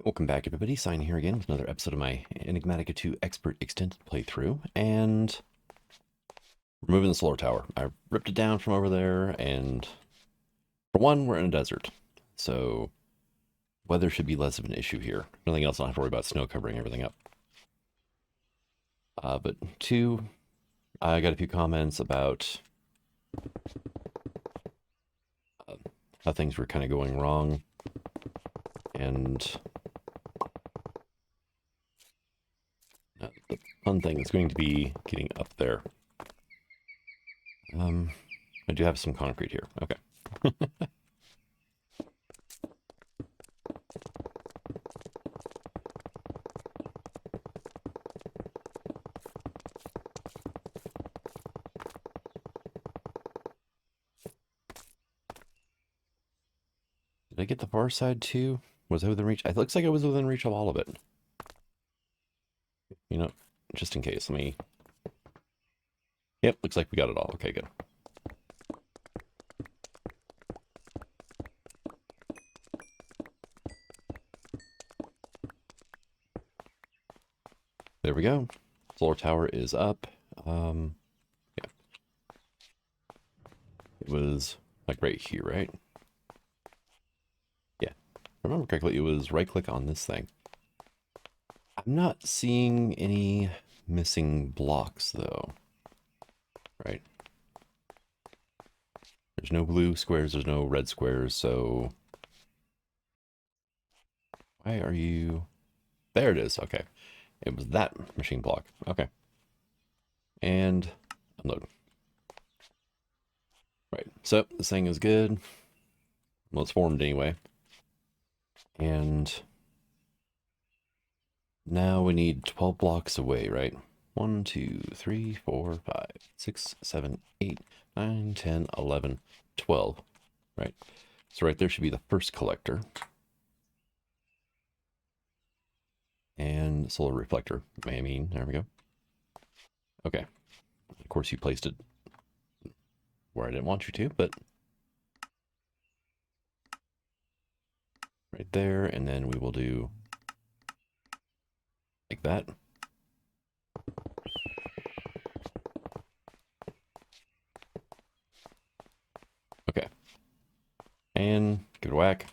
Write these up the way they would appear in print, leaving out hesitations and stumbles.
Welcome back, everybody. Sign here again with another episode of my Enigmatica 2 Expert Extended playthrough. And we're moving the solar tower. I ripped it down from over there, and for one, we're in a desert. So weather should be less of an issue here. Nothing else, I don't have to worry about snow covering everything up. But two, I got a few comments about how things were kind of going wrong. And the fun thing is going to be getting up there. I do have some concrete here. Okay. Did I get the far side too? Was I within reach? It looks like I was within reach of all of it. You know, just in case, let me... Yep, looks like we got it all. Okay, good. There we go. Solar tower is up. Yeah. It was like right here, right? Yeah. If I remember correctly, it was right click on this thing. I'm not seeing any missing blocks though. Right? There's no blue squares, there's no red squares, so... Why are you... There it is, okay. It was that machine block. Okay. And unload. Right, so this thing is good. Well, it's formed anyway. And now we need 12 blocks away, right? 1, 2, 3, 4, 5, 6, 7, 8, 9, 10, 11, 12. Right. So right there should be the first collector. And solar reflector. I mean, there we go. Okay. Of course, you placed it where I didn't want you to, but right there. And then we will do like that. Okay. And give it a whack.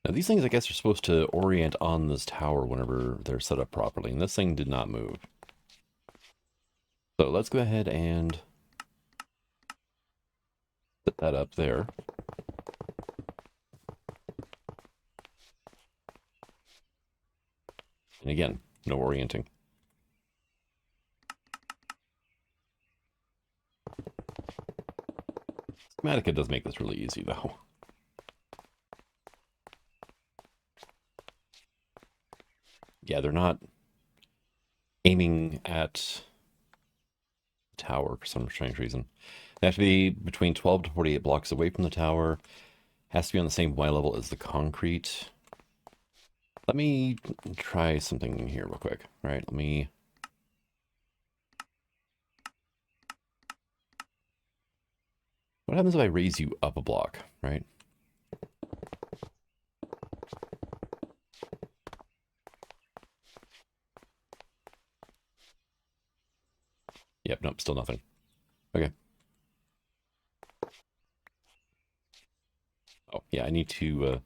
Now these things, I guess, are supposed to orient on this tower whenever they're set up properly, and this thing did not move. So let's go ahead and set that up there. And again, no orienting. Enigmatica does make this really easy, though. Yeah, they're not aiming at the tower for some strange reason. They have to be between 12 to 48 blocks away from the tower. Has to be on the same Y level as the concrete. Let me try something here real quick. All right, let me... What happens if I raise you up a block, right? Yep, nope, still nothing. Okay. Oh, yeah, I need to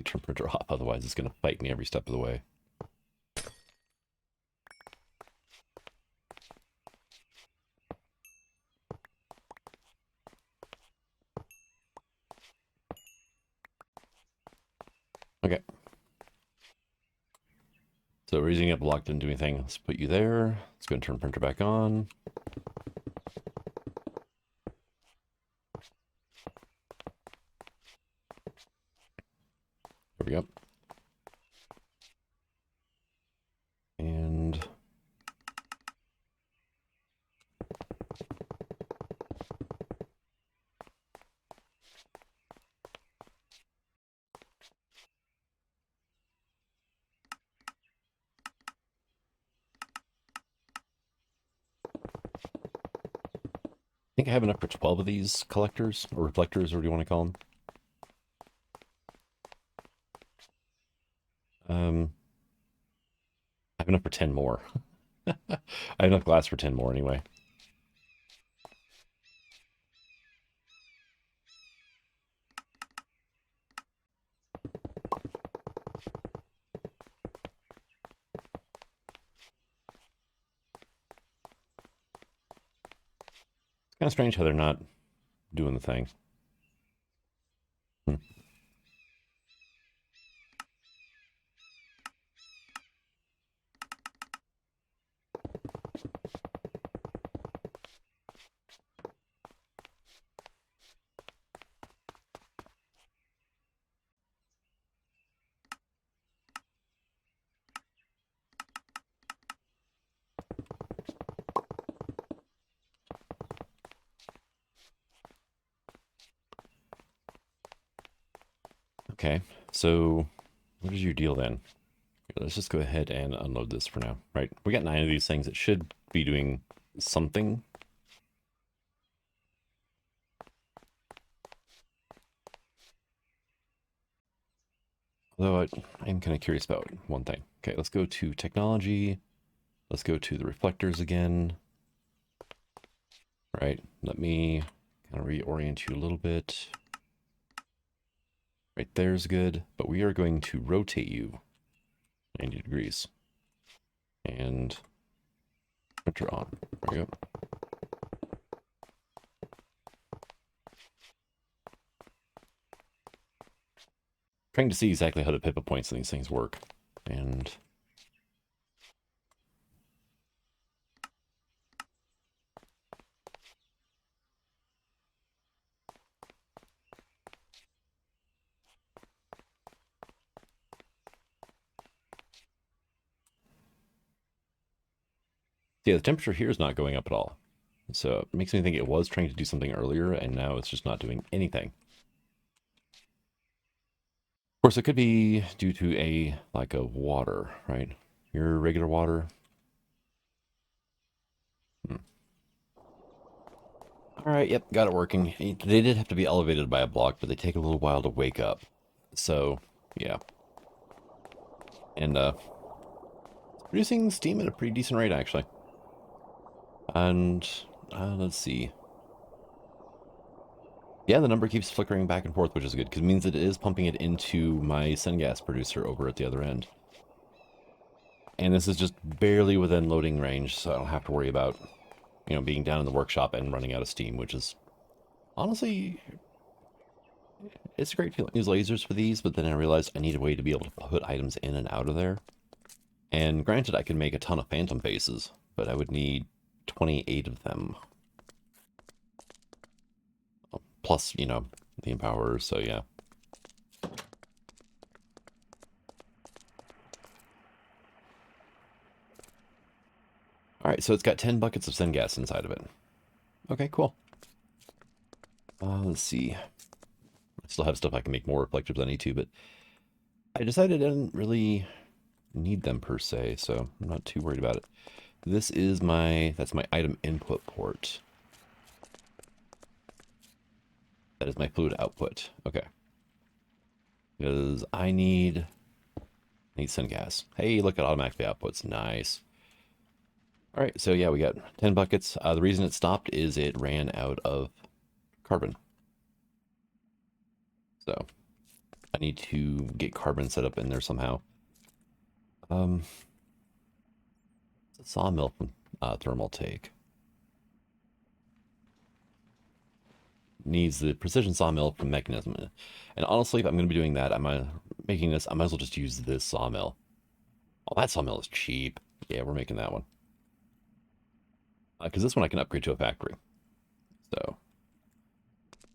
turn printer off, otherwise it's going to fight me every step of the way. Okay. So raising up a block didn't do anything. Let's put you there. Let's go and turn printer back on. There we go. And I think I have enough for 12 of these collectors, or reflectors, or what do you want to call them? have enough for 10 more. I have enough glass for 10 more anyway. It's kind of strange how they're not doing the thing. Hmm. Okay, so what is your deal then? Let's just go ahead and unload this for now, right? We got 9 of these things. It should be doing something. Although I'm kind of curious about one thing. Okay, let's go to technology. Let's go to the reflectors again. Right, let me kind of reorient you a little bit. Right there's good, but we are going to rotate you 90 degrees. And printer on. There we go. Trying to see exactly how the pivot points in these things work. And yeah, the temperature here is not going up at all. So it makes me think it was trying to do something earlier, and now it's just not doing anything. Of course, it could be due to a lack of water, right? Your regular water. All right, yep, got it working. They did have to be elevated by a block, but they take a little while to wake up. So, yeah. And producing steam at a pretty decent rate, actually. And let's see. Yeah, the number keeps flickering back and forth, which is good, because it means that it is pumping it into my syngas producer over at the other end. And this is just barely within loading range, so I don't have to worry about, you know, being down in the workshop and running out of steam, which is honestly, it's a great feeling. I use lasers for these, but then I realized I need a way to be able to put items in and out of there. And granted, I could make a ton of phantom faces, but I would need 28 of them. Plus, you know, the empowerers, so yeah. All right, so it's got 10 buckets of syngas inside of it. Okay, cool. Let's see. I still have stuff I can make more reflectors I need to, but I decided I didn't really need them per se, so I'm not too worried about it. This is that's my item input port. That is my fluid output. Okay. Because I need syngas. Hey, look at automatically outputs. Nice. All right, so yeah, we got 10 buckets. The reason it stopped is it ran out of carbon. So I need to get carbon set up in there somehow. It's a sawmill from thermal take. Needs the precision sawmill from mechanism. And honestly, if I'm going to be doing that, making this, I might as well just use this sawmill. Oh, that sawmill is cheap. Yeah, we're making that one. Because this one I can upgrade to a factory. So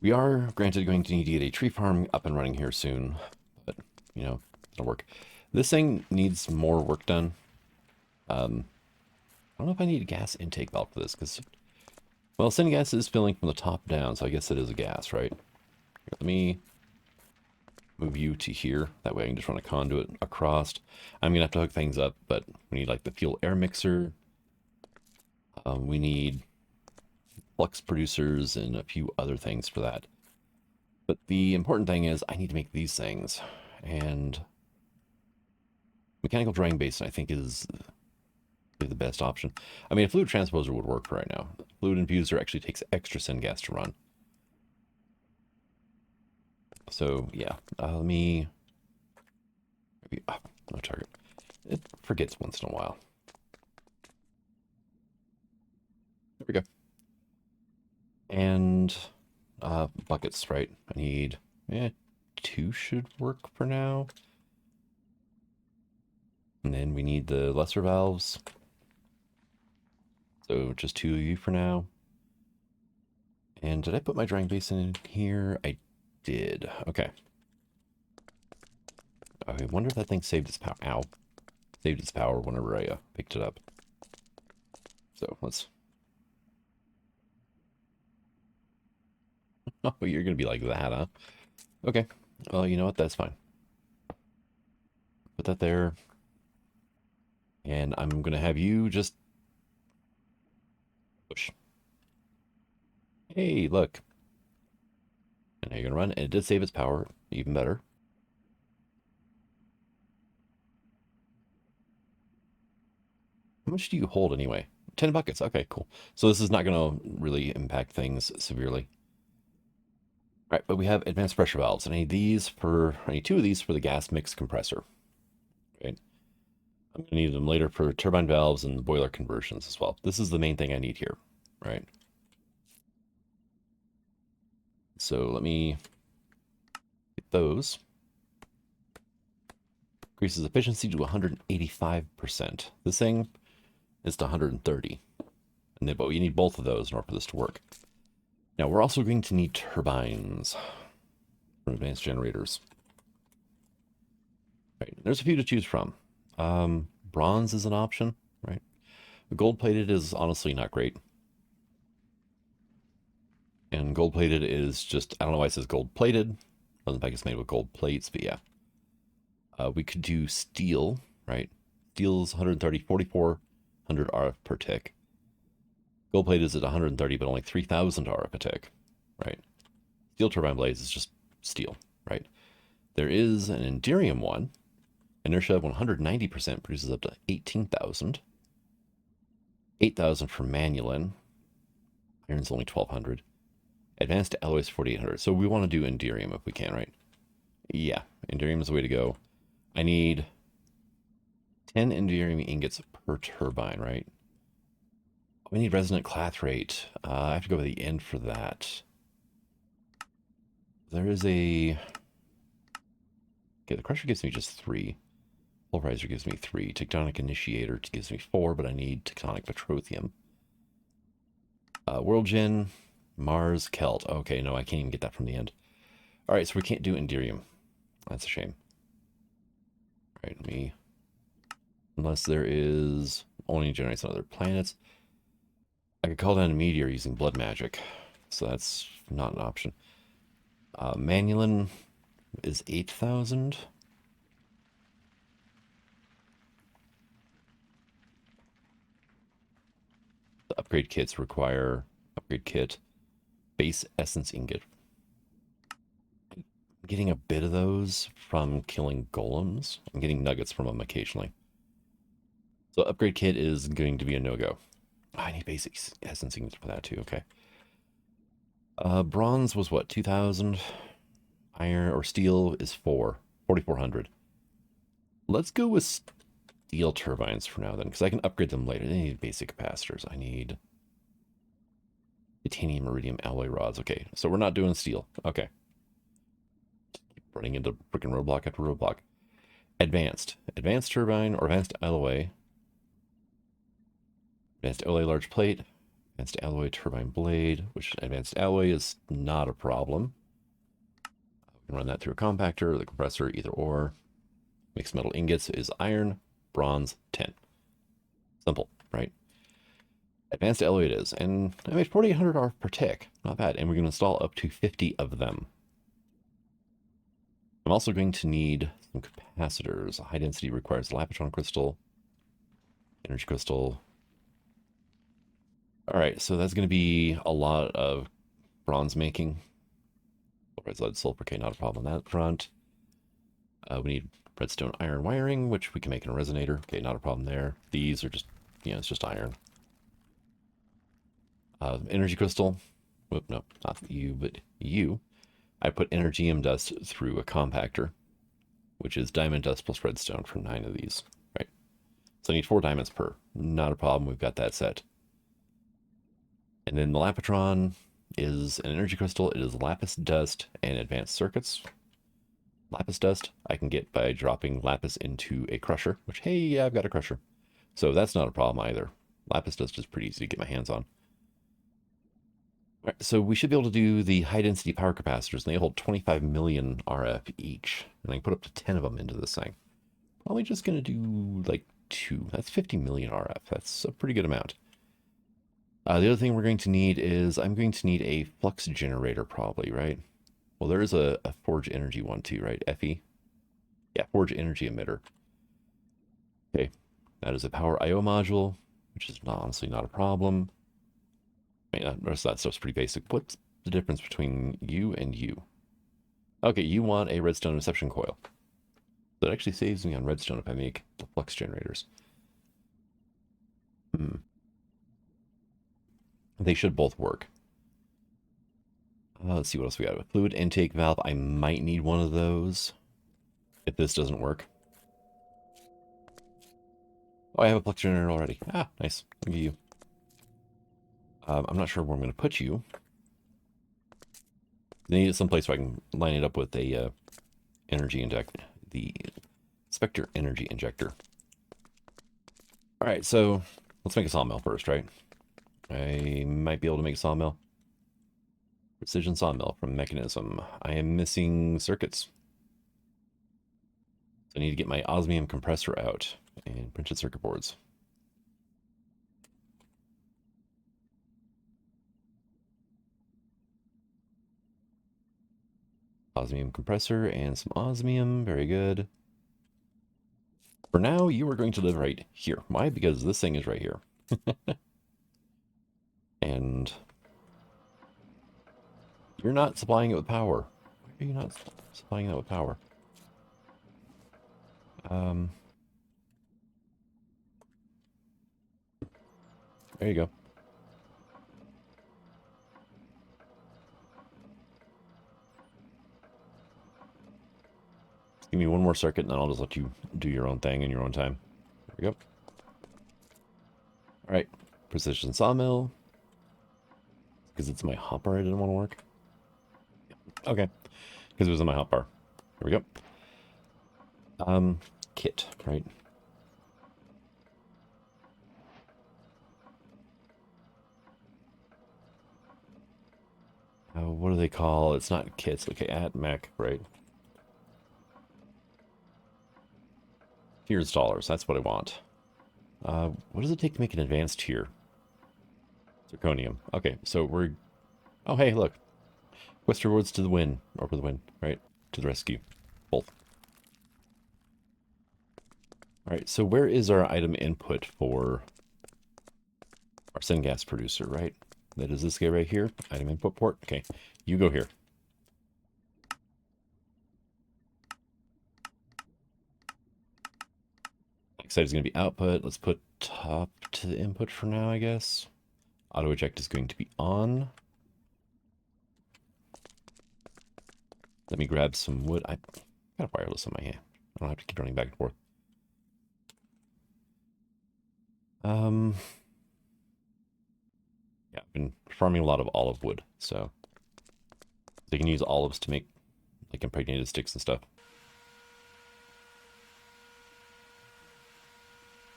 we are, granted, going to need to get a tree farm up and running here soon. But, you know, it'll work. This thing needs more work done. I don't know if I need a gas intake valve for this, because, well, syngas is filling from the top down, so I guess it is a gas, right? Here, let me move you to here. That way I can just run a conduit across. I'm going to have to hook things up, but we need, like, the fuel air mixer. We need flux producers and a few other things for that. But the important thing is I need to make these things. And mechanical drying basin, I think, is the best option. I mean, a fluid transposer would work right now. Fluid infuser actually takes extra syngas to run. So yeah, let me. Maybe, no target. It forgets once in a while. There we go. And buckets, right? I need 2 should work for now. And then we need the lesser valves. So just 2 of you for now. And did I put my drying basin in here? I did. Okay. I wonder if that thing saved its power. Ow. Saved its power whenever I picked it up. So let's... Oh, you're going to be like that, huh? Okay. Well, you know what? That's fine. Put that there. And I'm going to have you just push. Hey, look. And now you're going to run. And it did save its power. Even better. How much do you hold anyway? 10 buckets. Okay, cool. So this is not going to really impact things severely. All right, but we have advanced pressure valves. And I need 2 of these for the gas mix compressor. Right. I'm going to need them later for turbine valves and boiler conversions as well. This is the main thing I need here, right? So let me get those. Increases efficiency to 185%. This thing is to 130. But we need both of those in order for this to work. Now we're also going to need turbines from advanced generators. Right, there's a few to choose from. Bronze is an option, right? Gold-plated is honestly not great. And gold-plated is just, I don't know why it says gold-plated. Doesn't look like it's made with gold plates, but yeah. We could do steel, right? Steel is 130, 4,400 RF per tick. Gold-plated is at 130, but only 3,000 RF a tick, right? Steel turbine blades is just steel, right? There is an Enderium one. Inertia of 190% produces up to 18,000. 8,000 for Manulin. Iron's only 1,200. Advanced alloys 4,800. So we want to do Enderium if we can, right? Yeah, Enderium is the way to go. I need 10 Enderium ingots per turbine, right? We need resonant clathrate. I have to go to the end for that. There is a... Okay, the crusher gives me just 3. Pulverizer gives me 3. Tectonic initiator gives me 4, but I need tectonic petrothium. World Gen, Mars, Kelt. Okay, no, I can't even get that from the end. All right, so we can't do Enderium. That's a shame. All right, let me... Unless there is... Only generates on other planets. I could call down a meteor using blood magic. So that's not an option. Manulin is 8,000. The upgrade kits require upgrade kit, base essence ingot. I'm getting a bit of those from killing golems. I'm getting nuggets from them occasionally. So upgrade kit is going to be a no-go. I need basic essence ingots for that too. Okay. Bronze was what, 2,000? Iron or steel is 4,400. Let's go with steel turbines for now then, because I can upgrade them later. They need basic capacitors. I need titanium iridium alloy rods. Okay, so we're not doing steel. Okay. Keep running into freaking roadblock after roadblock. Advanced turbine or advanced alloy. Advanced alloy large plate. Advanced alloy turbine blade, which advanced alloy is not a problem. We can run that through a compactor or the compressor, either or. Mixed metal ingots is iron, bronze, tin. Simple, right? Advanced alloy it is. And I made 4,800 RF per tick. Not bad. And we're going to install up to 50 of them. I'm also going to need some capacitors. High density requires Lapitron crystal, energy crystal. All right, so that's going to be a lot of bronze making. Lead sulfur, okay, not a problem on that front. We need redstone iron wiring, which we can make in a resonator. Okay, not a problem there. These are just, you know, it's just iron. Energy crystal. Whoop, no, not you, but you. I put energium dust through a compactor, which is diamond dust plus redstone for 9 of these, right? So I need 4 diamonds per. Not a problem. We've got that set. And then the Lapitron is an energy crystal. It is lapis dust and advanced circuits. Lapis dust I can get by dropping lapis into a crusher, which, hey, yeah, I've got a crusher. So that's not a problem either. Lapis dust is pretty easy to get my hands on. All right, so we should be able to do the high density power capacitors, and they hold 25 million RF each. And I can put up to 10 of them into this thing. Probably just going to do like 2. That's 50 million RF. That's a pretty good amount. The other thing we're going to need is I'm going to need a flux generator probably, right? Well, there is a Forge Energy one too, right? FE? Yeah, Forge Energy emitter. Okay, that is a power I/O module, which is honestly not a problem. I mean, the rest of that stuff's pretty basic. What's the difference between you and you? Okay, you want a redstone reception coil. That actually saves me on redstone if I make the flux generators. They should both work. Let's see what else we got. A fluid intake valve. I might need one of those if this doesn't work. Oh, I have a flux generator already. Ah, nice. Look at you. I'm not sure where I'm going to put you. I need it someplace where I can line it up with a energy injector. The Spectre energy injector. All right, so let's make a sawmill first, right? I might be able to make a sawmill. Precision sawmill from mechanism. I am missing circuits. So I need to get my osmium compressor out and printed circuit boards. Osmium compressor and some osmium. Very good. For now, you are going to live right here. Why? Because this thing is right here. And you're not supplying it with power. Why are you not supplying that with power? There you go. Just give me one more circuit, and then I'll just let you do your own thing in your own time. There we go. All right, precision sawmill. Because it's my hopper, I didn't want to work. Okay, because it was in my hotbar. There we go. Kit, right? What do they call? It's not kits. Okay, at mech, right? Tiered dollars. That's what I want. What does it take to make an advanced tier? Zirconium. Okay, so we're... Oh, hey, look. Quest rewards to the win. Or for the win, right? To the rescue. Both. Alright, so where is our item input for our syngas producer, right? That is this guy right here. Item input port. Okay, you go here. Next side is going to be output. Let's put top to the input for now, I guess. Auto eject is going to be on. Let me grab some wood. I got a wireless on my hand. I don't have to keep running back and forth. Yeah, I've been farming a lot of olive wood, so they can use olives to make like impregnated sticks and stuff.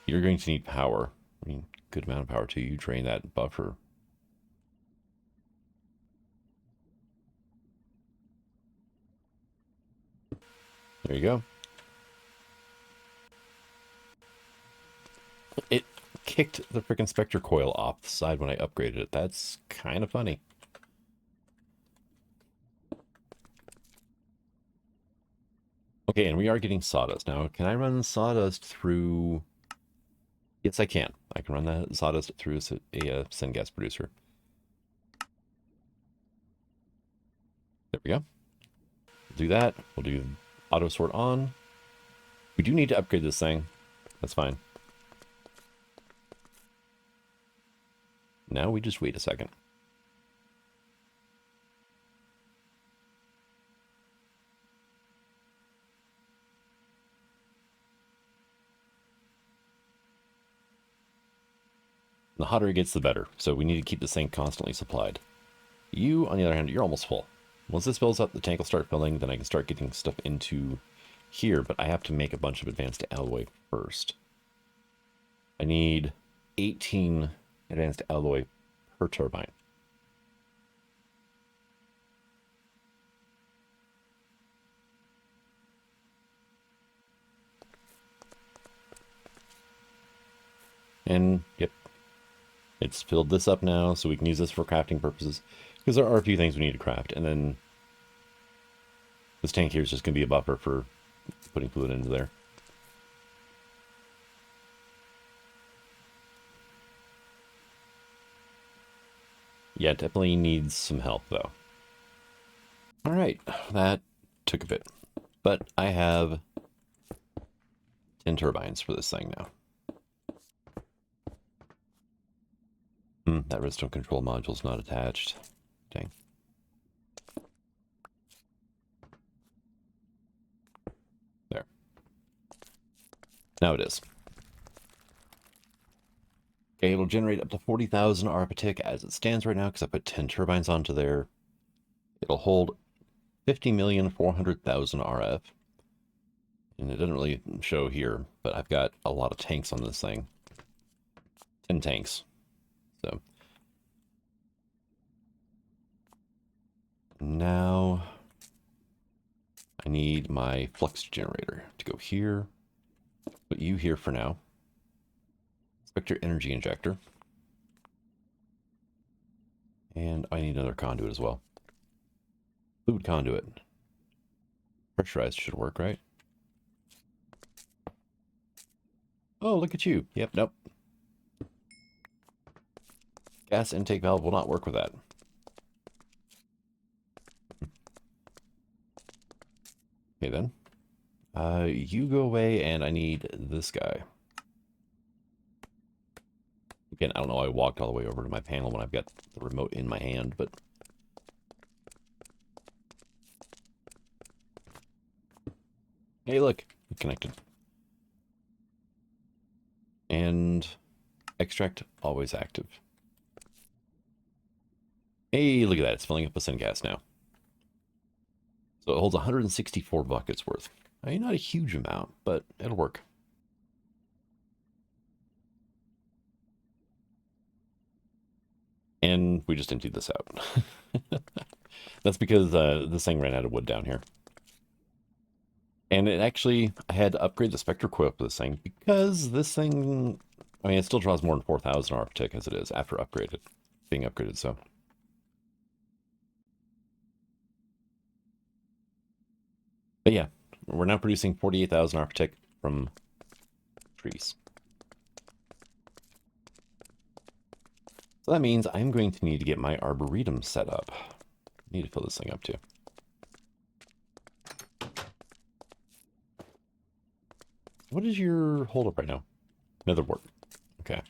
You're going to need power. I mean, good amount of power too. You drain that buffer. There you go. It kicked the freaking Spectre coil off the side when I upgraded it. That's kind of funny. Okay, and we are getting sawdust. Now, can I run sawdust through... Yes, I can. I can run that sawdust through a syngas producer. There we go. We'll do that. We'll do auto sort on. We do need to upgrade this thing. That's fine. Now we just wait a second. The hotter it gets, the better. So we need to keep this thing constantly supplied. You, on the other hand, you're almost full. Once this fills up, the tank will start filling. Then I can start getting stuff into here. But I have to make a bunch of advanced alloy first. I need 18 advanced alloy per turbine. And, yep, it's filled this up now, so we can use this for crafting purposes. Because there are a few things we need to craft, and then this tank here is just going to be a buffer for putting fluid into there. Yeah, definitely needs some help, though. All right, that took a bit. But I have 10 turbines for this thing now. That redstone control module's not attached. Dang. There. Now it is. Okay, it'll generate up to 40,000 arpatic as it stands right now because I put 10 turbines onto there. It'll hold 50,400,000 RF. And it doesn't really show here, but I've got a lot of tanks on this thing. 10 tanks. So now I need my flux generator to go here. Put you here for now. Spectre energy injector. And I need another conduit as well. Fluid conduit. Pressurized should work, right? Oh, look at you. Yep, nope. Gas intake valve will not work with that. Okay, then. You go away, and I need this guy. Again, I don't know why I walked all the way over to my panel when I've got the remote in my hand, but... Hey, look. It's connected. And extract, always active. Hey, look at that. It's filling up with syngas now. So it holds 164 buckets worth. I mean, not a huge amount, but it'll work. And we just emptied this out. That's because this thing ran out of wood down here. And it actually, I had to upgrade the Spectre coil for this thing because this thing, I mean, it still draws more than 4,000 arpatic as it is after being upgraded, so. But yeah, we're now producing 48,000 arpatic from trees. So that means I'm going to need to get my arboretum set up. I need to fill this thing up too. What is your holdup right now? Netherwort. Okay.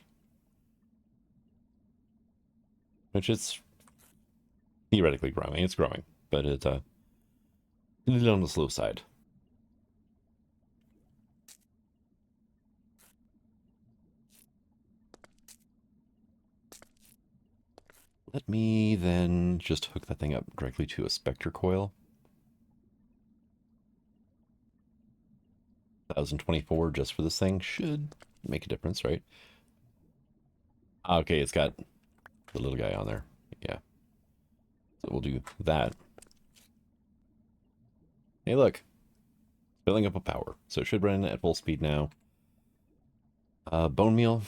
Which is theoretically growing. It's growing, but it's a little on the slow side. Let me then just hook that thing up directly to a Spectre coil. 1024 just for this thing should make a difference, right? Okay, it's got the little guy on there. Yeah. So we'll do that. Hey, look. Filling up with power. So it should run at full speed now. Bone meal.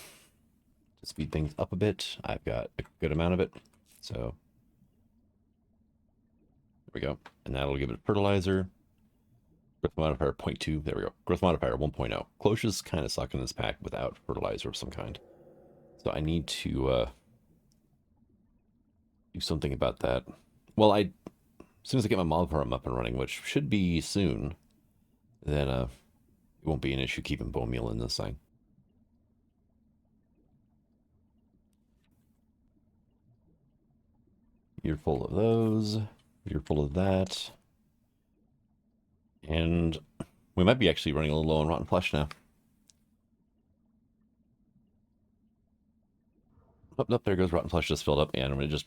To speed things up a bit. I've got a good amount of it. So there we go. And that'll give it fertilizer. Growth modifier 0.2. There we go. Growth modifier 1.0. Cloches kind of suck in this pack without fertilizer of some kind. So I need to do something about that. Well, as soon as I get my mod farm up and running, which should be soon, then it won't be an issue keeping bone meal in this thing. You're full of those. You're full of that. And we might be actually running a little low on rotten flesh now. Oh, nope, there goes rotten flesh just filled up. And I'm going to just...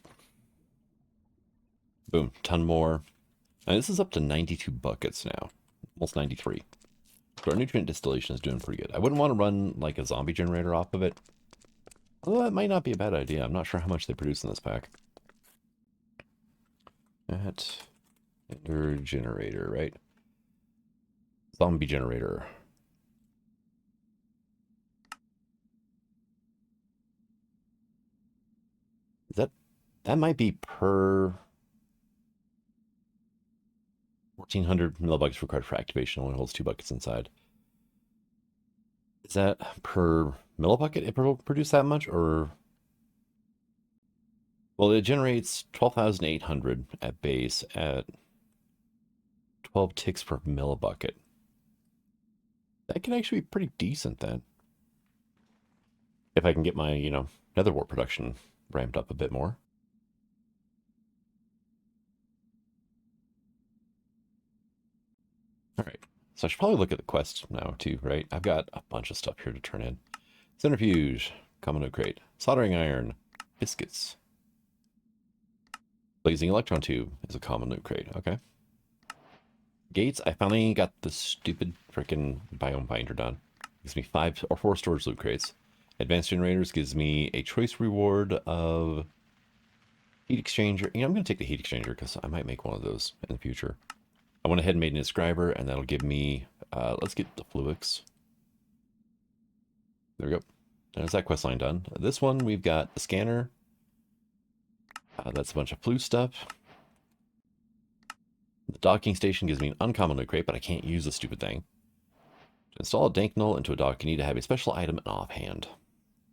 Boom, ton more. And this is up to 92 buckets now. Almost 93. So our nutrient distillation is doing pretty good. I wouldn't want to run like a zombie generator off of it. Although that might not be a bad idea. I'm not sure how much they produce in this pack. That ender generator, right? Zombie generator. Is that might be per 1400 millibuckets required for activation. Only holds 2 buckets inside. Is that per millibucket it will produce that much, or? Well, it generates 12,800 at base at 12 ticks per millibucket. That can actually be pretty decent then. If I can get my, nether wart production ramped up a bit more. All right. So I should probably look at the quest now too, right? I've got a bunch of stuff here to turn in. Centrifuge, common note crate, soldering iron, biscuits. Blazing electron tube is a common loot crate. Okay. Gates, I finally got the stupid freaking biome binder done. Gives me 5 or 4 storage loot crates. Advanced generators gives me a choice reward of heat exchanger. I'm going to take the heat exchanger because I might make one of those in the future. I went ahead and made an inscriber, and that'll give me, let's get the Fluix. There we go. There's that quest line done. This one, we've got the scanner. That's a bunch of flu stuff. The docking station gives me an uncommon loot crate, but I can't use the stupid thing. To install a dank null into a dock, you need to have a special item in offhand.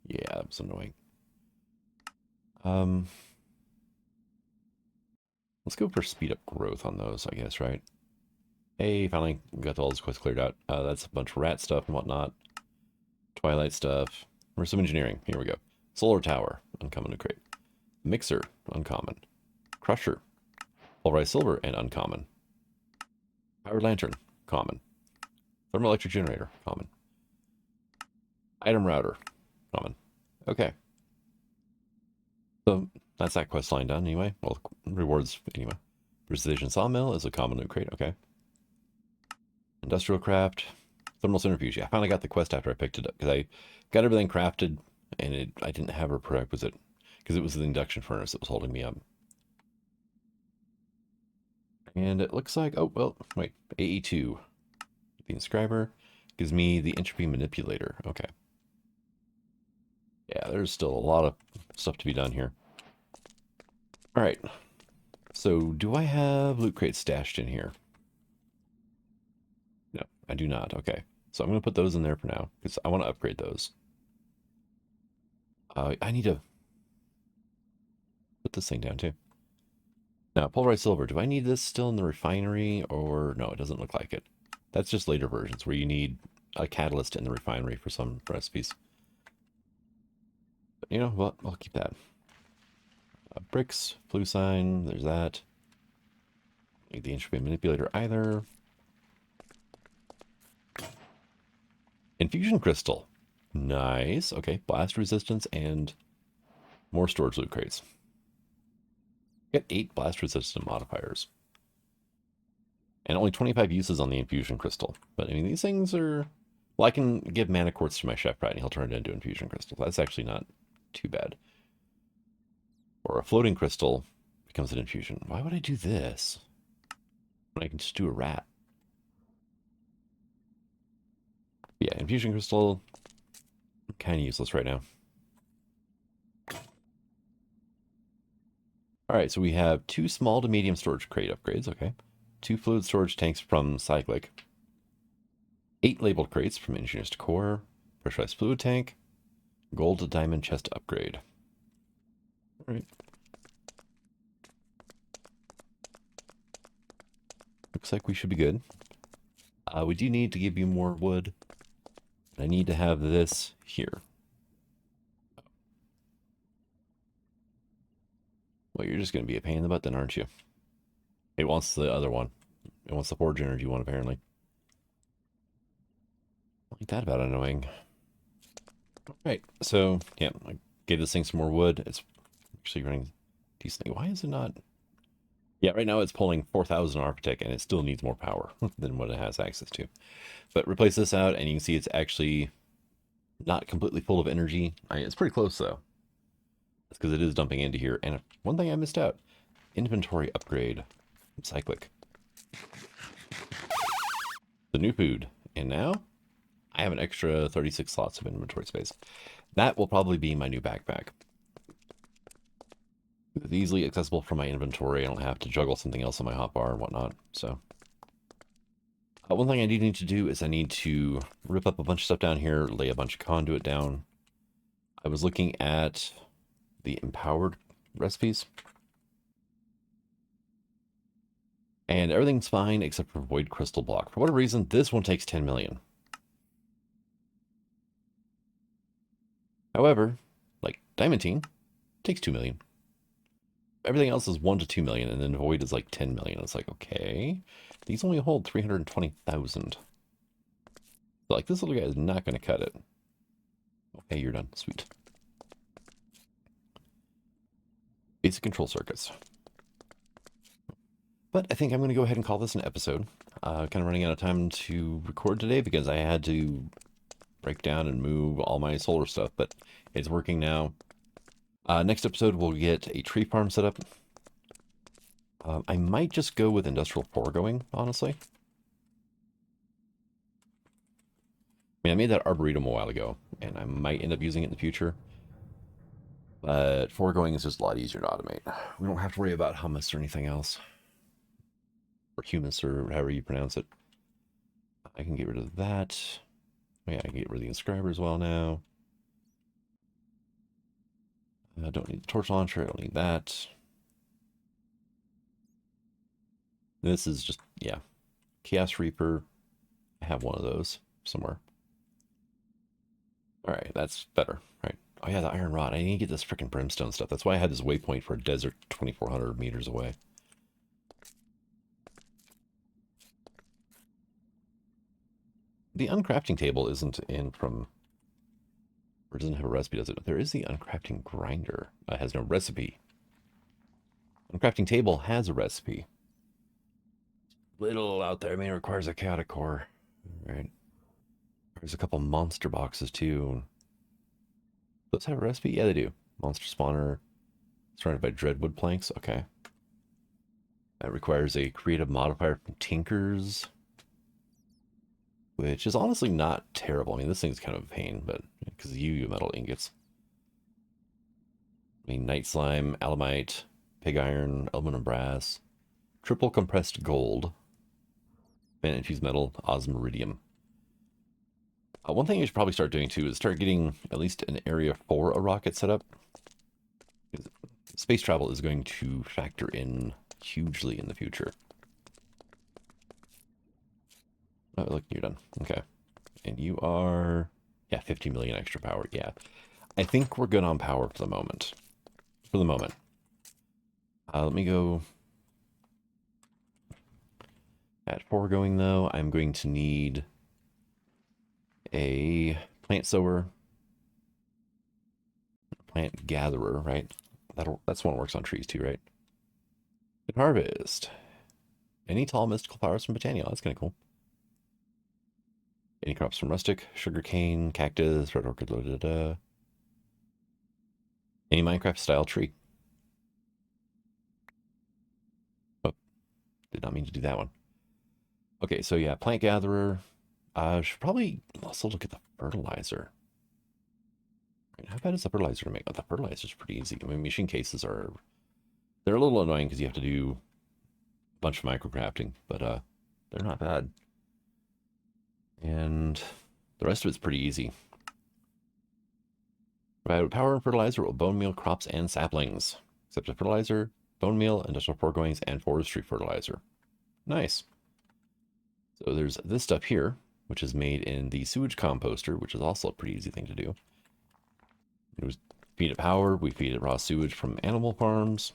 Yeah, that was annoying. Let's go for speed up growth on those, I guess, right? Hey, finally got all this quest cleared out. That's a bunch of rat stuff and whatnot. Twilight stuff. Where's some engineering? Here we go. Solar tower, uncommon loot crate. Mixer, uncommon. Crusher, pulverized silver, and uncommon. Power lantern, common. Thermoelectric generator, common. Item router, common. Okay. So that's that quest line done anyway. Well, rewards anyway. Precision sawmill is a common loot crate. Okay. Industrial craft, thermal centrifuge. Yeah, I finally got the quest after I picked it up because I got everything crafted and I didn't have a prerequisite because it was the induction furnace that was holding me up. And it looks like, oh, well, wait, AE2. The inscriber gives me the entropy manipulator. Okay. Yeah, there's still a lot of stuff to be done here. All right. So do I have loot crates stashed in here? No, I do not. Okay. So I'm going to put those in there for now because I want to upgrade those. I need to put this thing down too. Now, pulverized silver. Do I need this still in the refinery or no? It doesn't look like it. That's just later versions where you need a catalyst in the refinery for some recipes. But, you know what? I'll keep that. Bricks, flu sign. There's that. Need the entropy manipulator either. Infusion crystal. Nice. Okay, blast resistance and more storage loot crates. Get 8 blast resistant modifiers. And only 25 uses on the infusion crystal. But I mean, these things are... Well, I can give mana quartz to my chef rat and he'll turn it into infusion crystal. That's actually not too bad. Or a floating crystal becomes an infusion. Why would I do this when I can just do a rat? Yeah, infusion crystal, kind of useless right now. All right, so we have 2 small to medium storage crate upgrades. Okay. 2 fluid storage tanks from Cyclic. 8 labeled crates from Engineers to Core. Pressurized fluid tank. Gold to diamond chest upgrade. All right. Looks like we should be good. We do need to give you more wood. I need to have this here. Well, you're just going to be a pain in the butt then, aren't you? It wants the other one. It wants the forge energy one, apparently. Like that about annoying. Right, so, yeah, I gave this thing some more wood. It's actually running decently. Why is it not? Yeah, right now it's pulling 4,000 Architect, and it still needs more power than what it has access to. But replace this out, and you can see it's actually not completely full of energy. It's pretty close, though. That's because it is dumping into here. And one thing I missed out, inventory upgrade. Cyclic. The new food. And now I have an extra 36 slots of inventory space. That will probably be my new backpack. It's easily accessible from my inventory. I don't have to juggle something else on my hotbar and whatnot. So one thing I do need to do is I need to rip up a bunch of stuff down here, lay a bunch of conduit down. I was looking at the empowered recipes. And everything's fine except for void crystal block. For whatever reason, this one takes 10 million. However, like diamantine takes 2 million. Everything else is 1 to 2 million, and then void is like 10 million. It's like, okay, these only hold 320,000. So like this little guy is not going to cut it. Okay, you're done. Sweet. Basic control circuits. But I think I'm going to go ahead and call this an episode. Kind of running out of time to record today because I had to break down and move all my solar stuff, but it's working now. Next episode, we'll get a tree farm set up. I might just go with industrial foregoing, honestly. I mean, I made that arboretum a while ago, and I might end up using it in the future. But foregoing is just a lot easier to automate. We don't have to worry about hummus or anything else. Or humus, or however you pronounce it. I can get rid of that. Yeah, I can get rid of the inscriber as well now. I don't need the torch launcher. I don't need that. This is just, yeah. Chaos Reaper. I have one of those somewhere. All right, that's better, right? Oh yeah, the iron rod. I need to get this freaking brimstone stuff. That's why I had this waypoint for a desert 2,400 meters away. The uncrafting table isn't in from, or doesn't have a recipe, does it? There is the uncrafting grinder. It has no recipe. Uncrafting table has a recipe. Little out there. I mean, it requires a chaotic core, right? There's a couple monster boxes too. Those have a recipe? Yeah, they do. Monster spawner, surrounded by dreadwood planks. Okay. That requires a creative modifier from Tinkers, which is honestly not terrible. I mean, this thing's kind of a pain, but because of you metal ingots. I mean, night slime, alamite, pig iron, aluminum brass, triple compressed gold, and infused metal, osmiridium. One thing you should probably start doing too is start getting at least an area for a rocket set up. Space travel is going to factor in hugely in the future. Oh, look, you're done. Okay. And you are, yeah, 50 million extra power. Yeah. I think we're good on power for the moment. For the moment. Let me go. At foregoing, though, I'm going to need a plant sower, plant gatherer, right? That's one that works on trees too, right? Good harvest. Any tall mystical flowers from Botania. That's kind of cool. Any crops from rustic, sugarcane, cactus, red orchid, Any Minecraft style tree. Oh, did not mean to do that one. Okay, so yeah, plant gatherer. Should probably also look at the fertilizer. How bad is the fertilizer to make? Oh, the fertilizer is pretty easy. I mean, machine cases are, they're a little annoying because you have to do a bunch of microcrafting, but they're not bad. And the rest of it's pretty easy. Provide power and fertilizer will bone meal, crops, and saplings. Except for fertilizer, bone meal, industrial foregoings, and forestry fertilizer. Nice. So there's this stuff here, which is made in the sewage composter, which is also a pretty easy thing to do. It was feed it power, we feed it raw sewage from animal farms.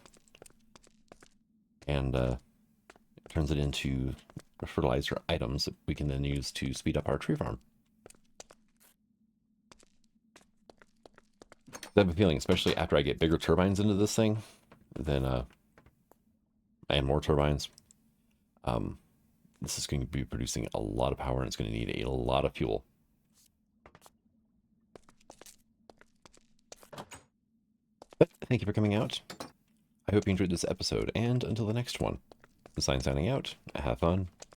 and turns it into fertilizer items that we can then use to speed up our tree farm. I have a feeling, especially after I get bigger turbines into this thing, then and more turbines, this is going to be producing a lot of power, and it's going to need a lot of fuel. But thank you for coming out. I hope you enjoyed this episode, and until the next one, the sign signing out. Have fun.